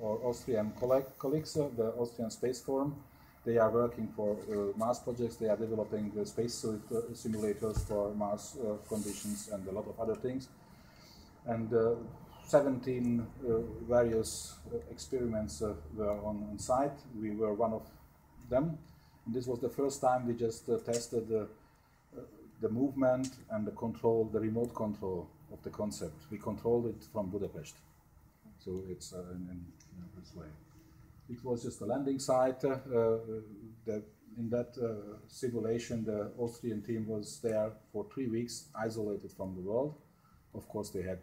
our Austrian colleagues, the Austrian Space Forum. They are working for Mars projects. They are developing the spacesuit simulators for Mars conditions and a lot of other things. And 17 various experiments were on site. We were one of them. And this was the first time we just tested the movement and the control, the remote control of the concept. We controlled it from Budapest. So it's in this way. It was just a landing site. In that simulation, the Austrian team was there for 3 weeks, isolated from the world. Of course, they had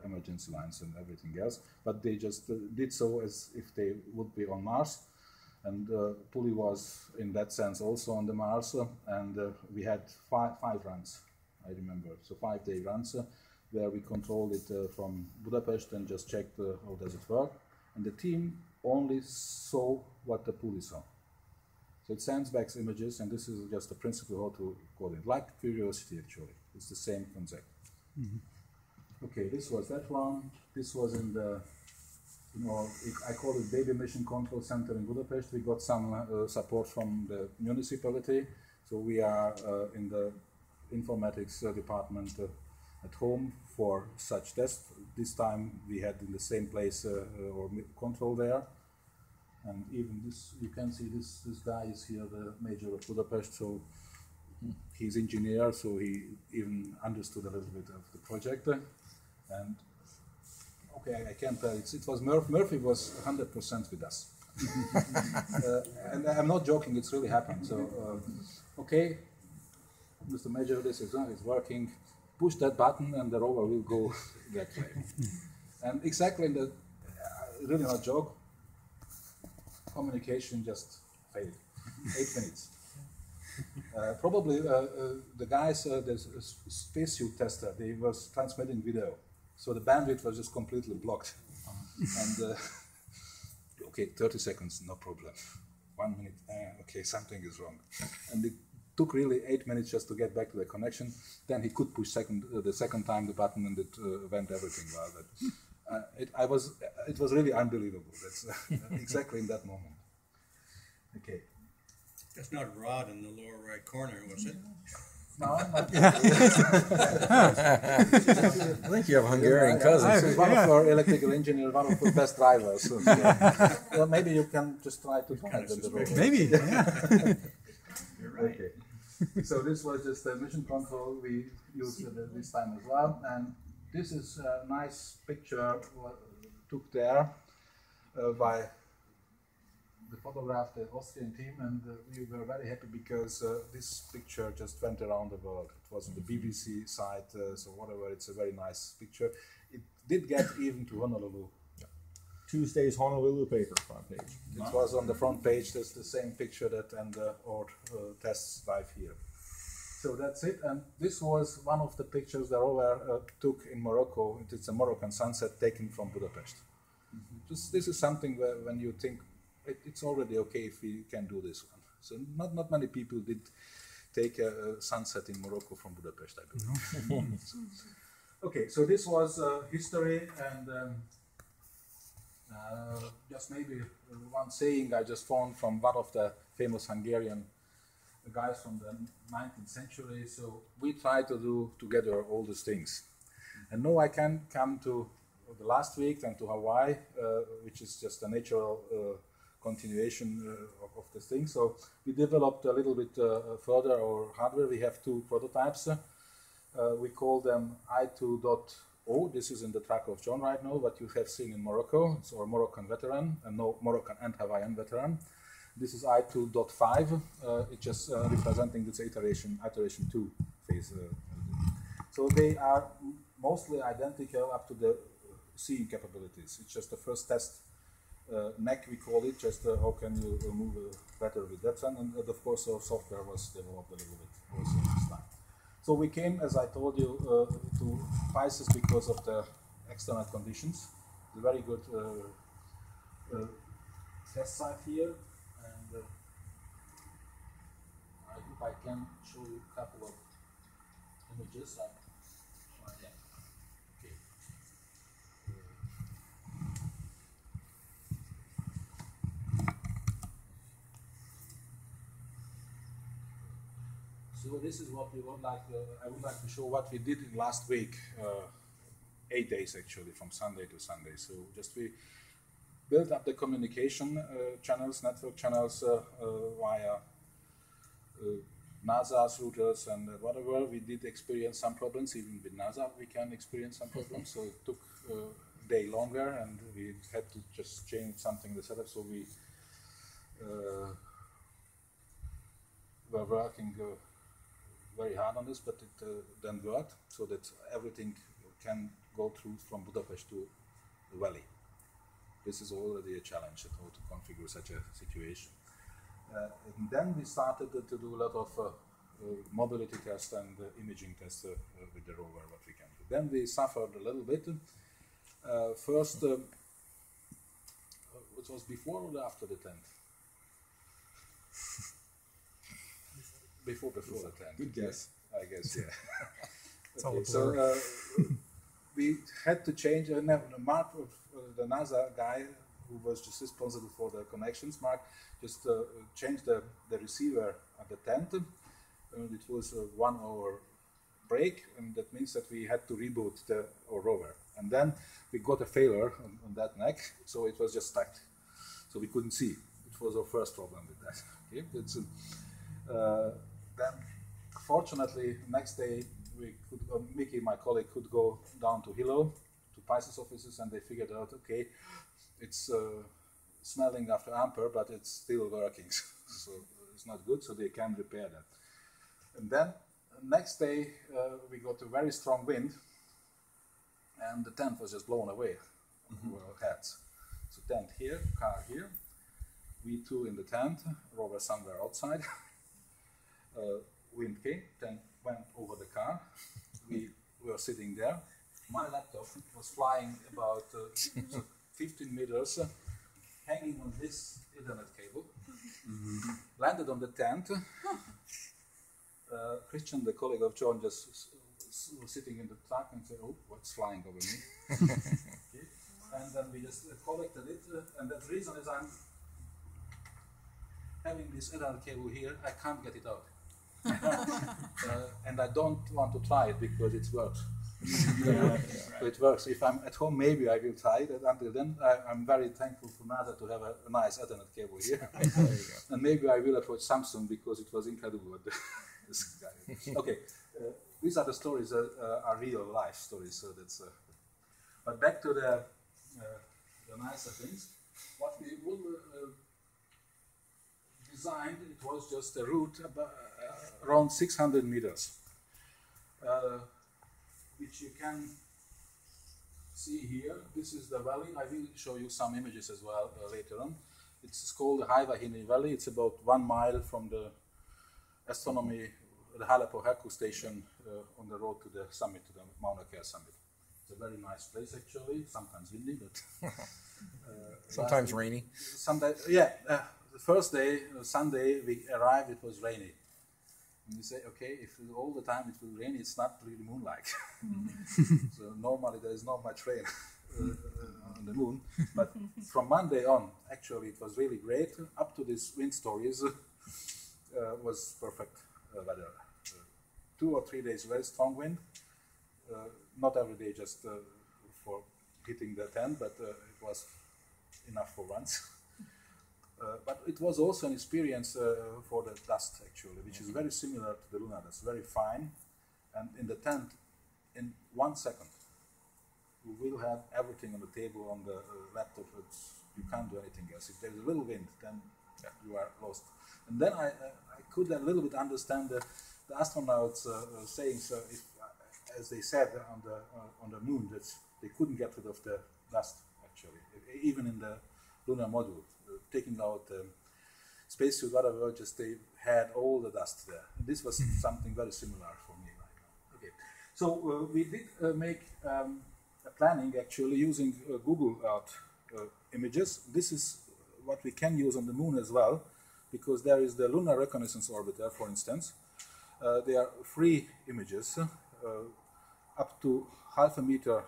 emergency lines and everything else, but they just did so as if they would be on Mars. And Puli was, in that sense, also on the Mars, and we had five runs, I remember. So 5-day runs where we controlled it from Budapest and just checked how does it work. And the team only saw what the Puli saw. So it sends back images, and this is just the principle how to call it, like curiosity actually. It's the same concept. Mm-hmm. Okay, this was that one. This was in the, I call it Baby Mission Control Center in Budapest. We got some support from the municipality. So we are in the informatics department at home for such tests. This time we had in the same place or control there. And even this, you can see this guy is here, the major of Budapest, so he's engineer, so he even understood a little bit of the project. And okay, I can tell it was Murphy was 100% with us. And I'm not joking, it's really happened. So, okay, Mr. Major, this is working. Push that button and the rover will go that way. And exactly in the, really not joke, communication just failed. 8 minutes. Probably the guys, the spacesuit tester, they was transmitting video. So the bandwidth was just completely blocked. And okay, 30 seconds, no problem. 1 minute, okay, something is wrong. And it took really 8 minutes just to get back to the connection. Then he could push the second time the button, and it went everything well. But it was really unbelievable. That's exactly in that moment. Okay. That's not Rod in the lower right corner, was it? No, not I think you have Hungarian cousins. He's one of our electrical engineers, one of the best drivers. So, well, maybe you can just try to find the Maybe, yeah. You're right. Okay. So this was just a mission control we used this time as well, and this is a nice picture took there by the photograph, the Austrian team, and we were very happy because this picture just went around the world. It was on the BBC site, so whatever, it's a very nice picture. It did get even to Honolulu. Tuesday's Honolulu paper front page. It was on the front page. That's the same picture that and our tests live here. So that's it. And this was one of the pictures the rover took in Morocco. It's a Moroccan sunset taken from Budapest. Mm-hmm. This is something where when you think it's already okay if we can do this one. So not many people did take a sunset in Morocco from Budapest, I believe. Okay, so this was history, and just maybe one saying I just found from one of the famous Hungarian guys from the 19th century. So we try to do together all these things. And now I can come to the last week and to Hawaii, which is just a natural continuation of this thing. So we developed a little bit further our hardware. We have 2 prototypes. We call them I2.0. This is in the truck of John right now, what you have seen in Morocco. It's our Moroccan veteran, and no Moroccan and Hawaiian veteran. This is I2.5. It's just representing this iteration 2 phase. So they are mostly identical up to the seeing capabilities. It's just the first test neck, we call it, just how can you move better with that one. And of course our software was developed a little bit also this time. So we came, as I told you, to PISCES because of the external conditions. The very good test site here, and I hope I can show you a couple of images. this is what we would like. I would like to show what we did in last week, 8 days actually, from Sunday to Sunday. So just we built up the communication channels, network channels via NASA's routers and whatever. We did experience some problems, even with NASA we can experience some problems, so it took a day longer and we had to just change something in the setup, so we were working very hard on this, but it then worked, so that everything can go through from Budapest to the valley. This is already a challenge, how to configure such a situation. And then we started to do a lot of mobility tests and imaging tests with the rover, what we can do. Then we suffered a little bit. First, it was before or after the tent? Before the tent. Good guess. I guess, yeah. Okay, so we had to change. Mark, the NASA guy who was just responsible for the connections, Mark, just changed the receiver at the tent. And it was a 1 hour break, and that means that we had to reboot our rover. And then we got a failure on that neck, so it was just stuck. So we couldn't see. It was our first problem with that. Okay? Then, fortunately, next day, we could, Mickey, my colleague, could go down to Hilo, to PISCES offices, and they figured out, okay, it's smelling after amper, but it's still working, so it's not good, so they can repair that. And then, next day, we got a very strong wind, and the tent was just blown away over our heads. So tent here, car here, we two in the tent, rover somewhere outside. Wind came, then went over the car. We were sitting there. My laptop was flying about 15 meters, hanging on this Ethernet cable. Landed on the tent. Christian, the colleague of John, just was sitting in the truck and said, "Oh, what's flying over me?" Okay. And then we just collected it, and the reason is I'm having this Ethernet cable here. I can't get it out. And I don't want to try it because it works. So it works. If I'm at home, maybe I will try it. Until then, I'm very thankful for NASA to have a nice Ethernet cable here. And maybe I will approach Samsung because it was incredible. This guy. Okay, these are the stories that are real life stories. So that's. But back to the nicer things. What we would designed, it was just a route around 600 meters, which you can see here. This is the valley. I will show you some images as well later on. It's called the Haivahini Valley. It's about 1 mile from the astronomy, the Halepo-Herku station on the road to the summit, to the Mauna Kea summit. It's a very nice place actually, sometimes windy, but... Sometimes rainy. Sometimes, yeah. The first day, Sunday, we arrived, it was rainy. And we say, okay, if all the time it will rain, it's not really moon-like. So normally there is not much rain on the moon. But from Monday on, actually it was really great. Up to these wind stories was perfect weather. 2 or 3 days very strong wind. Not every day just for hitting the tent, but it was enough for once. But it was also an experience for the dust, actually, which is very similar to the Lunar. It's very fine, and in the tent, in 1 second, you will have everything on the table, on the laptop. You can't do anything else. If there's a little wind, then you are lost. And then I could a little bit understand the astronauts saying, so if, as they said on the moon, that they couldn't get rid of the dust, actually, even in the lunar module. Taking out spacesuit, whatever, just they had all the dust there. And this was something very similar for me right now. Okay, so we did make a planning actually using Google Earth images. This is what we can use on the moon as well, because there is the Lunar Reconnaissance Orbiter, for instance. They are free images up to 0.5 meter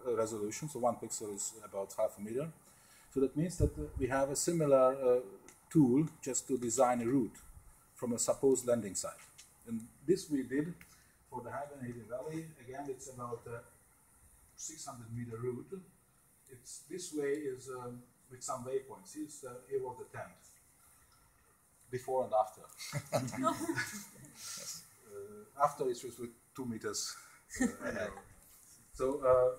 resolution, so 1 pixel is about 0.5 meter. So that means that we have a similar tool just to design a route from a supposed landing site. And this we did for the Hungarian Valley. Again, it's about a 600-meter route. It's this way is with some waypoints. Here was the tent, before and after. After it was with 2 meters ahead. So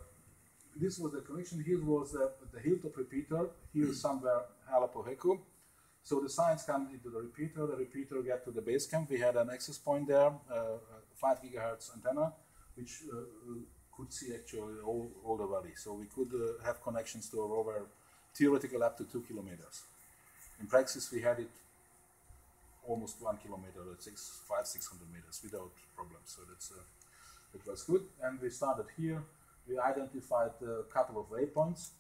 this was the connection. Here was the hilltop repeater. Here is somewhere Halapoheku. So the science come into the repeater get to the base camp. We had an access point there, 5 gigahertz antenna, which could see actually all the valley. So we could have connections to a rover theoretically up to 2 kilometers. In practice, we had it almost 1 kilometer, 600 meters without problems. So it was good. And we started here. We identified a couple of waypoints.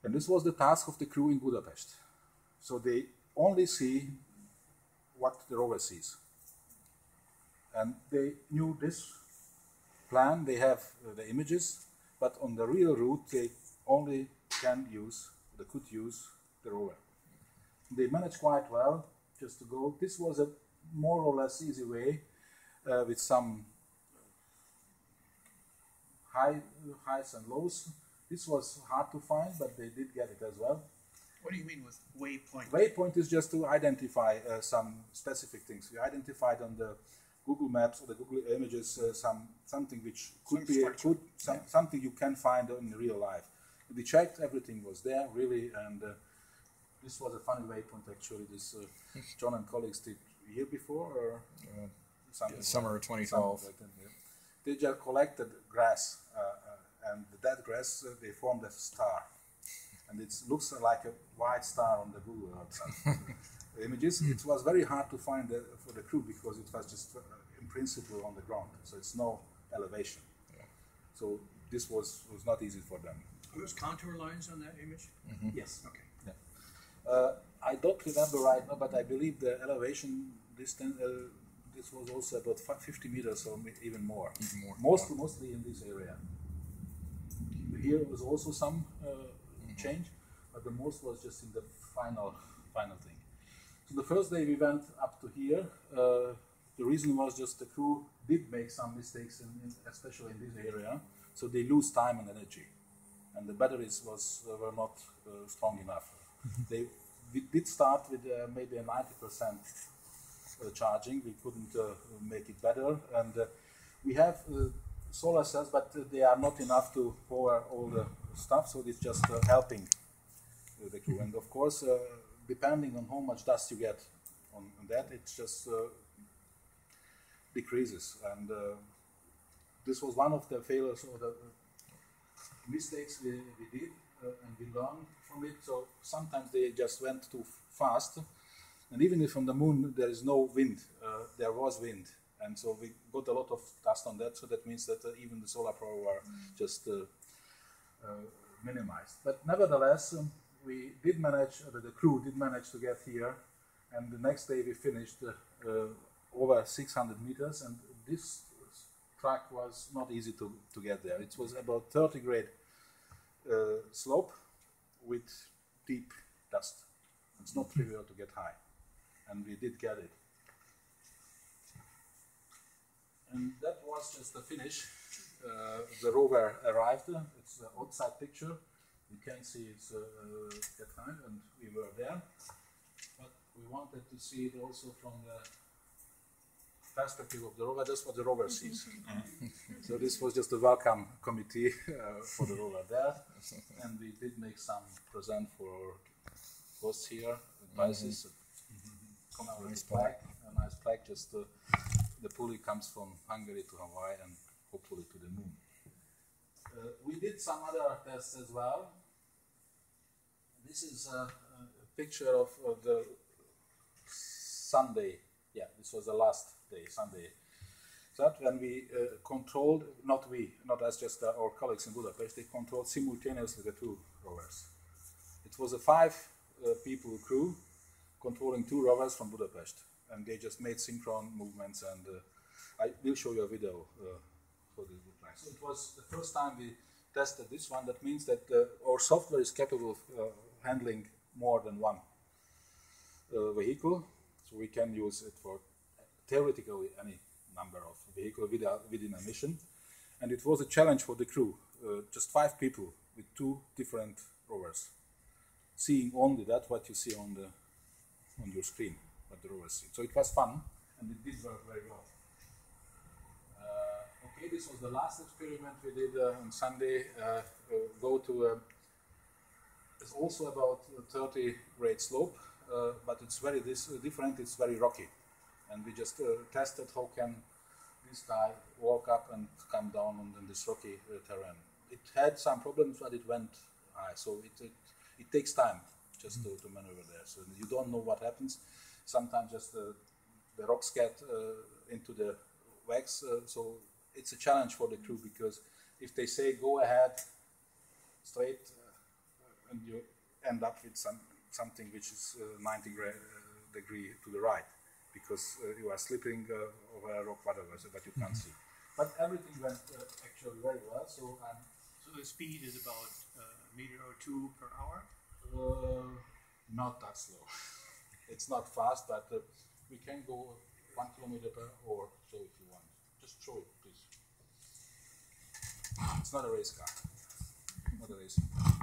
And this was the task of the crew in Budapest. So they only see what the rover sees. And they knew this plan, they have the images, but on the real route they only could use the rover. They managed quite well just to go. This was a more or less easy way with some highs and lows. This was hard to find, but they did get it as well. What do you mean with waypoint? Waypoint is just to identify some specific things. We identified on the Google Maps or the Google Images something which could be something you can find in real life. We checked, everything was there really, and this was a funny waypoint actually. This John and colleagues did year before or something. Summer of 2012. Like that, yeah. They just collected grass, and that grass they formed a star. And it looks like a white star on the Google Earth images. It was very hard to find for the crew because it was just in principle on the ground, so it's no elevation. Yeah. So this was not easy for them. Are those contour lines on that image? Mm-hmm. Yes. Okay. Yeah. I don't remember right now, but I believe the elevation distance. This was also about 50 meters or even more. Mostly in this area. Here was also some change, but the most was just in the final thing. So the first day we went up to here. The reason was just the crew did make some mistakes, especially in this area. So they lose time and energy, and the batteries were not strong enough. We did start with maybe a 90% charging. We couldn't make it better, and we have solar cells, but they are not enough to power all the stuff, so it's just helping the crew. And of course, depending on how much dust you get on that, it just decreases. And this was one of the failures or the mistakes we did, and we learned from it. So sometimes they just went too fast, and even if on the moon there is no wind, there was wind. And so we got a lot of dust on that, so that means that even the solar power were just minimized. But nevertheless, we did manage, the crew did manage to get here, and the next day we finished over 600 meters, and this track was not easy to get there. It was about 30-grade slope with deep dust. It's not trivial to get high, and we did get it. And that was just the finish. The rover arrived. It's an outside picture. You can see it's that high, and we were there. But we wanted to see it also from the perspective of the rover. That's what the rover sees. So this was just a welcome committee for the rover there. And we did make some present for hosts here at PISCES. Nice plaque. A nice plaque. Just the Puli comes from Hungary to Hawaii and hopefully to the moon. We did some other tests as well. This is a picture of the Sunday. Yeah, this was the last day, Sunday. That when we controlled, not us, just our colleagues in Budapest, they controlled simultaneously the two rovers. It was a 5-people crew controlling 2 rovers from Budapest. And they just made synchron movements, and I will show you a video for this look like. So it was the first time we tested this one. That means that our software is capable of handling more than one vehicle, so we can use it for theoretically any number of vehicles within a mission. And it was a challenge for the crew, just 5 people with 2 different rovers, seeing only that what you see on your screen, what the rovers see. So it was fun, and it did work very well. Okay, this was the last experiment we did on Sunday. It's also about 30-grade slope, but it's very different. It's very rocky, and we just tested how can this guy walk up and come down on this rocky terrain. It had some problems, but it went high. So it takes time just to maneuver there. So you don't know what happens. Sometimes just the rocks get into the wax. So it's a challenge for the crew, because if they say go ahead straight, and you end up with something which is 90 degree to the right, because you are slipping over a rock, whatever, but you can't see. But everything went actually very well. So the speed is about a meter or 2 per hour? Not that slow. It's not fast, but we can go 1 kilometer per hour, so if you want. Just show it, please. It's not a race car. Not a racing car.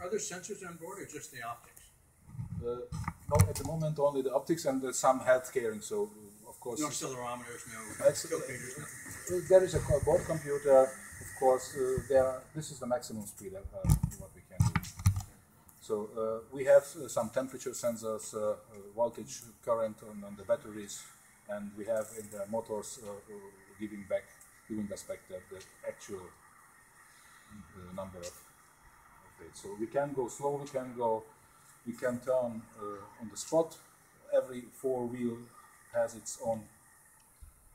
Are there sensors on board or just the optics? No, at the moment only the optics and some health caring. So of course. No accelerometers, no computers, nothing. There is a board computer, of course. This is the maximum speed what we can do. So we have some temperature sensors, voltage, current on the batteries, and we have in the motors giving us back the actual number of days. So we can go slow, we can turn on the spot. Every 4-wheel has its own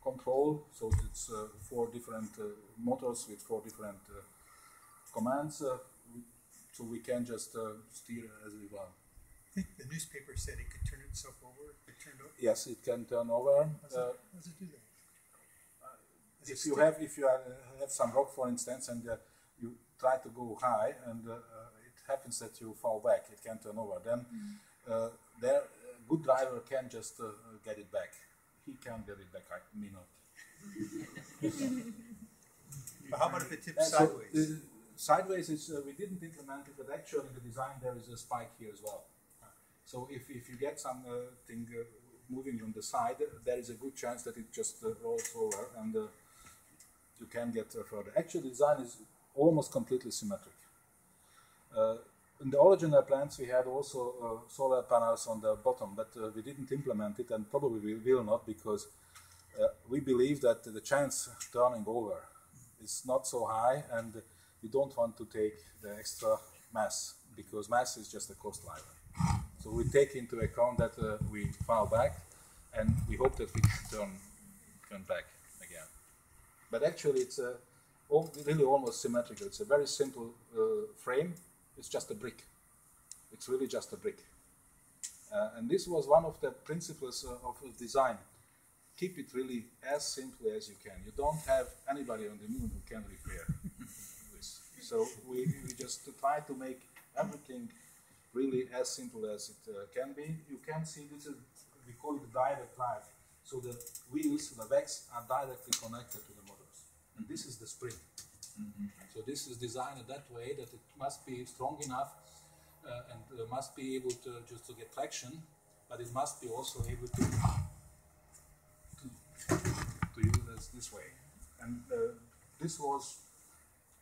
control, so it's 4 different motors with 4 different commands, so we can just steer as we want. I think the newspaper said it could turn itself over. It turned over. Yes, it can turn over. How does it do that? If you have some rock, for instance, and you try to go high, and it happens that you fall back, it can turn over. Then a good driver can just get it back. He can get it back. Me not. But how about if it tips sideways? Sideways is we didn't implement it, but actually in the design there is a spike here as well. So if you get something moving on the side, there is a good chance that it just rolls over and you can get further. Actually, the design is almost completely symmetric. In the original plans, we had also solar panels on the bottom, but we didn't implement it, and probably we will not, because we believe that the chance turning over is not so high, and we don't want to take the extra mass, because mass is just a cost driver. So we take into account that we fall back, and we hope that we can turn back again. But actually, it's really almost symmetrical. It's a very simple frame. It's just a brick. It's really just a brick. And this was one of the principles of design. Keep it really as simple as you can. You don't have anybody on the moon who can repair this. So we just try to make everything really as simple as it can be. You can see this is, we call it direct drive. So the wheels, the wax, are directly connected to the motors. And this is the spring. So this is designed that way that it must be strong enough and must be able to just to get traction, but it must be also able to use this way. And this was,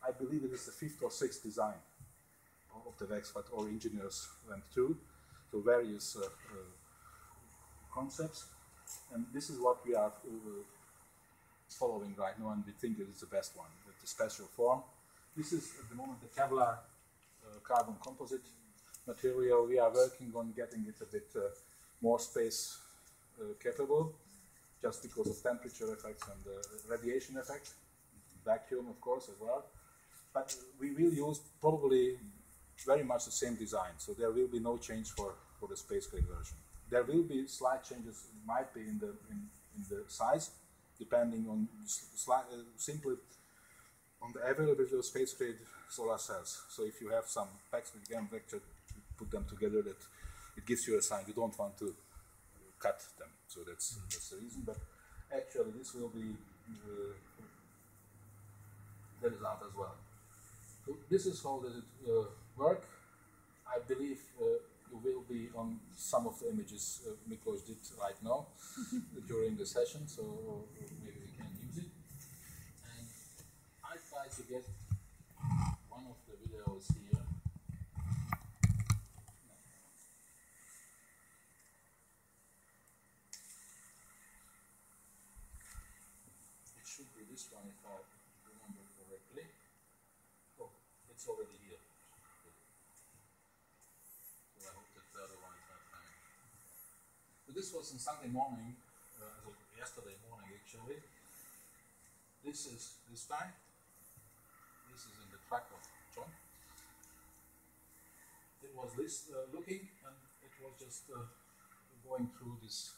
I believe, it is the 5th or 6th design of the wax what our engineers went through, so various concepts, and this is what we are following right now, and we think it is the best one, with the special form. This is at the moment the Kevlar carbon composite material. We are working on getting it a bit more space capable, just because of temperature effects and radiation effect, vacuum of course as well. But we will use probably very much the same design, so there will be no change for the space grade version. There will be slight changes, might be in the size, depending on simply on the availability of space grade solar cells. So if you have some packs with again vector, put them together, that it gives you a sign. You don't want to cut them. So that's the reason. But actually, this will be the result as well. So this is how does it work. I believe you will be on some of the images Miklos did right now during the session, so maybe we can use it. And I try to get one of the videos here. It should be this one if I remember correctly. Oh, it's already here. So I hope that the other one is not coming. But this was on Sunday morning, yesterday morning actually. This is this guy. This is in the track of John. It was this looking, and it was just going through this